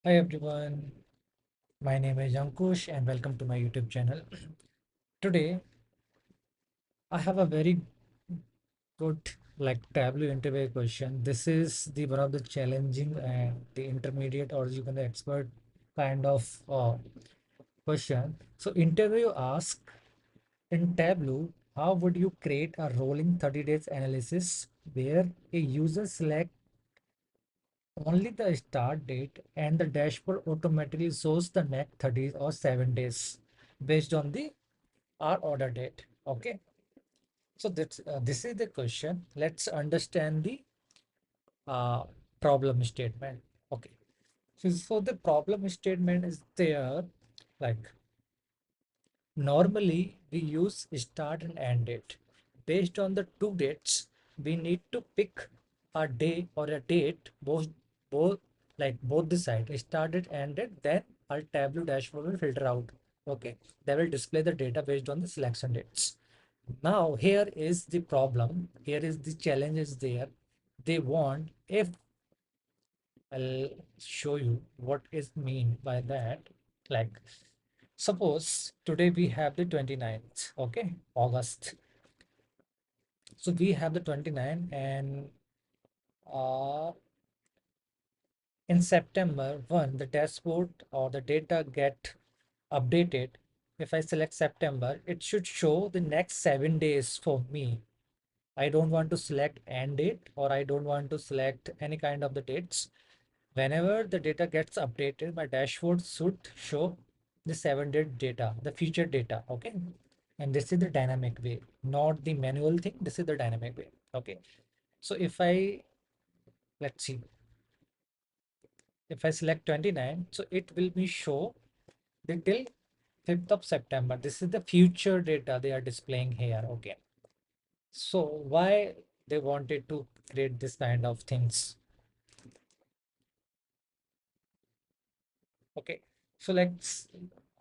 Hi everyone, my name is Ankush and welcome to my YouTube channel. Today I have a very good Tableau interview question. This is the one of the challenging and the intermediate or you can the expert kind of question. So interview ask in Tableau, how would you create a rolling 30 days analysis where a user select only the start date and the dashboard automatically shows the next 30 or 7 days based on the our order date. Okay, so this is the question. Let's understand the uh, problem statement. Okay, so the problem statement is there like normally we use start and end date. Based on the two dates, we need to pick a day or a date, both both the side, started, ended, then our Tableau dashboard will filter out. Okay, they will display the data based on the selection dates. Now here is the problem. Here is the challenge is there. They want if I'll show you what is mean by that. Like suppose today we have the 29th, okay, August. So we have the 29 and uh, in September 1, the dashboard or the data get updated. If I select September, it should show the next 7 days for me. I don't want to select end date or I don't want to select any kind of the dates. Whenever the data gets updated, my dashboard should show the 7 day data, the future data. Okay. And this is the dynamic way, not the manual thing. This is the dynamic way. Okay. So let's see, if I select 29, so it will be show the till 5th of September. This is the future data they are displaying here. Okay. So why they wanted to create this kind of things? Okay, so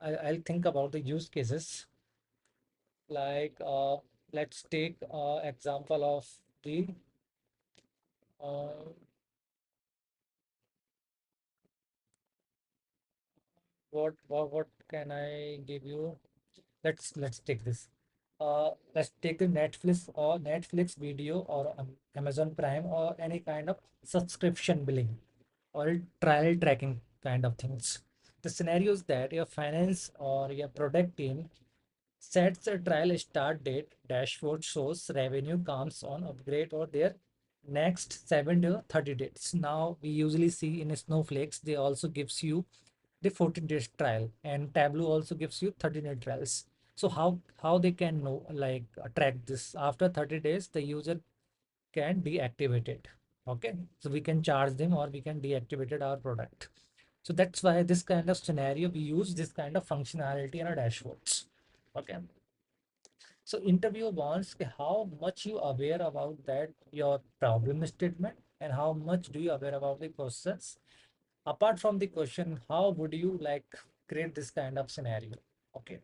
I'll think about the use cases. Like let's take example of the uh, what can I give you? Let's take this. Let's take the Netflix video or Amazon Prime or any kind of subscription billing or trial tracking kind of things. The scenario is that your finance or your product team sets a trial start date, dashboard shows revenue comes on upgrade or their next 7 to 30 days. Now we usually see in Snowflakes, they also gives you the 14 days trial and Tableau also gives you 30-day trials. So how they can know track this after 30 days, the user can deactivate it. Okay, so we can charge them or we can deactivate our product. So that's why this kind of scenario we use this kind of functionality in our dashboards. Okay, so interview wants how much you aware about that your problem statement and how much do you aware about the questions. Apart from the question, how would you create this kind of scenario? Okay,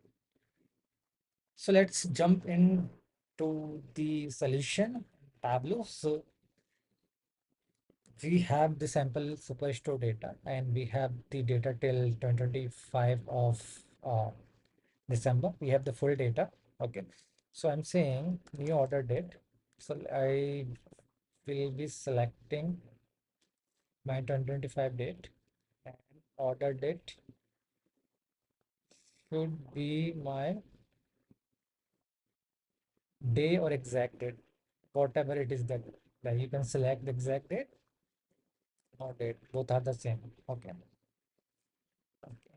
so let's jump in to the solution Tableau. So we have the sample superstore data and we have the data till 2025 of December. We have the full data. Okay. So I'm saying new order date. So I will be selecting my 2025 date and order date should be my day or exact date, whatever it is that you can select the exact date or date. Both are the same. Okay.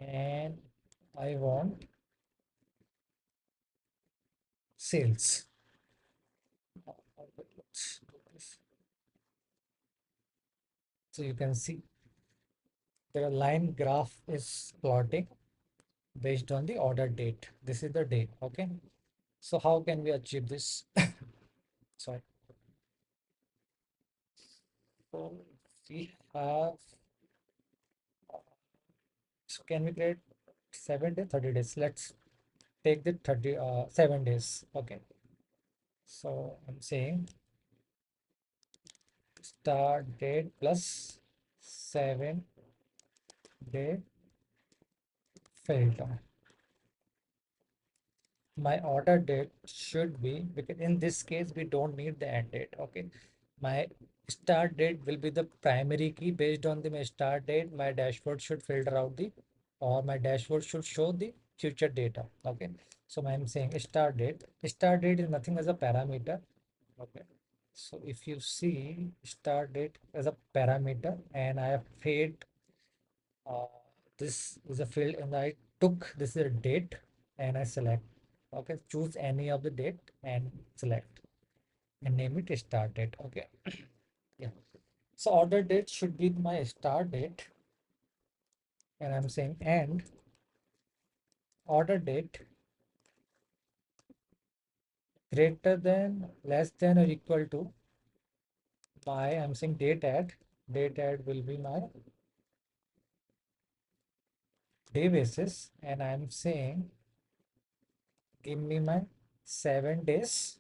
And I want sales. So you can see the line graph is plotting based on the order date. This is the date. Okay. So how can we achieve this? Sorry. So we have, so can we create 7 days, 30 days? Let's take the 7 days. Okay. So I'm saying start date plus 7 day filter. My order date should be, because in this case we don't need the end date. Okay, my start date will be the primary key. Based on the my start date, my dashboard should filter out the, or my dashboard should show the future data. Okay, so I'm saying start date is nothing as a parameter. Okay, so if you see start date as a parameter, and I have paid, uh, this is a field, and I took this is a date, and I select. Okay, choose any of the date and select, and name it start date. Okay, yeah. So order date should be my start date, and I'm saying and order date greater than, less than, or equal to my, I'm saying date add will be my day basis, and I'm saying give me my 7 days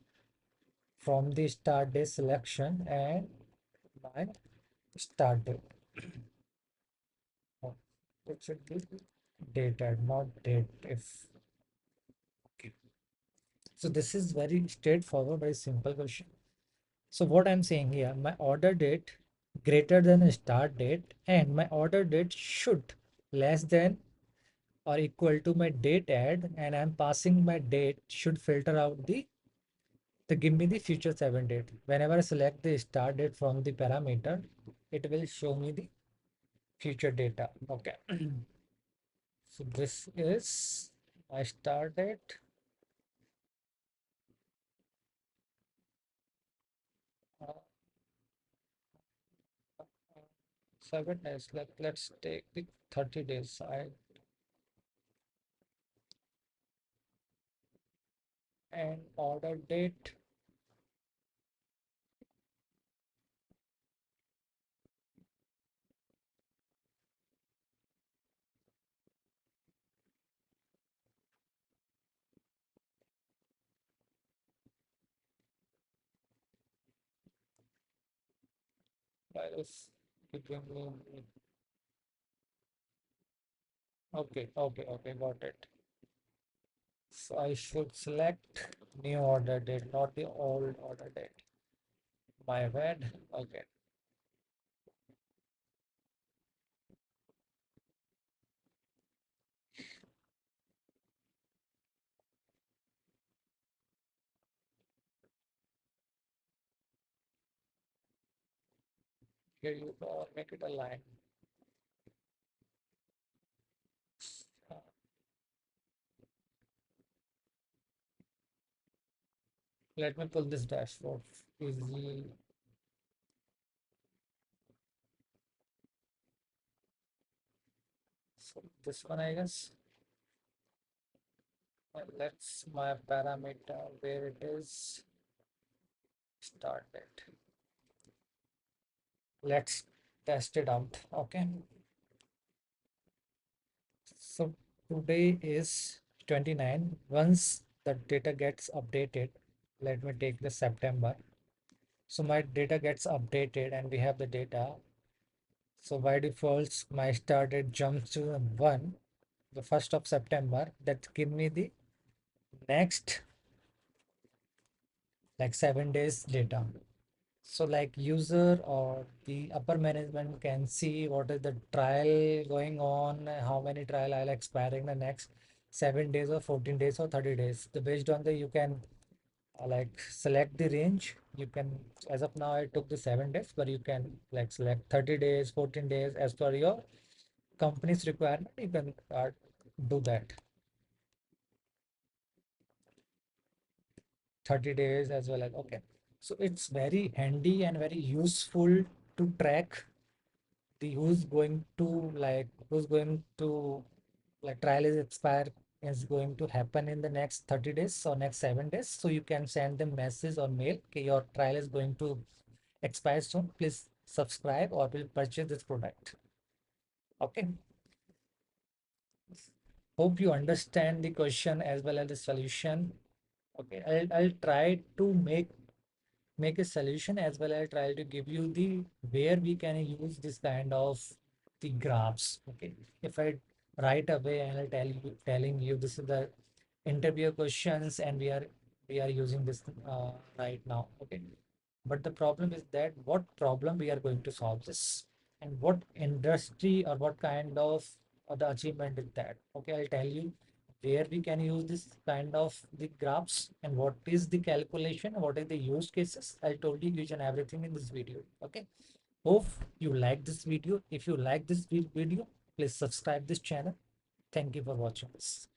from the start day selection and my start date. Oh, it should be dated, not date if. Okay. So this is very straightforward, very simple question. So what I'm saying here, my order date greater than a start date, and my order date should less than or equal to my date add, and I'm passing my date should filter out the give me the future 7 date. Whenever I select the start date from the parameter, it will show me the future data. Okay. So this is my start date. 7 days. Let's take the 30 days. And order date. Virus. Giving me. Okay, got it. So I should select new order date, not the old order date. My bad. Okay. Here you go. Make it a line. Uh, Let me pull this dashboard. Easy. So this one, I guess. Let's my parameter where it is. Start it. Let's test it out. Okay. So today is 29. Once the data gets updated, let me take the September. So my data gets updated and we have the data. So by default, my start date jumps to 1, the 1st of September. That give me the next like 7 days data. So like user or the upper management can see what is the trial going on, how many trial I'll expiring the next 7 days or 14 days or 30 days. The based on the you can like select the range. You can, as of now I took the 7 days, but you can like select 30 days, 14 days as per your company's requirement. You can do that. 30 days as well as okay. So it's very handy and very useful to track the who's going to like trial is expire is going to happen in the next 30 days or next 7 days. So you can send them message or mail, okay, your trial is going to expire soon, please subscribe or will purchase this product. Okay, hope you understand the question as well as the solution. Okay, I'll try to make a solution as well as try to give you the where we can use this kind of the graphs. Okay, if I right away and I telling you this is the interview questions and we are using this right now. Okay, but the problem is that what problem we are going to solve this, and what industry or what kind of the achievement is that. Okay, I'll tell you where we can use this kind of the graphs and what is the calculation, what is the use cases. I told you each and everything in this video. Okay, hope you like this video. If you like this video, please subscribe this channel. Thank you for watching this.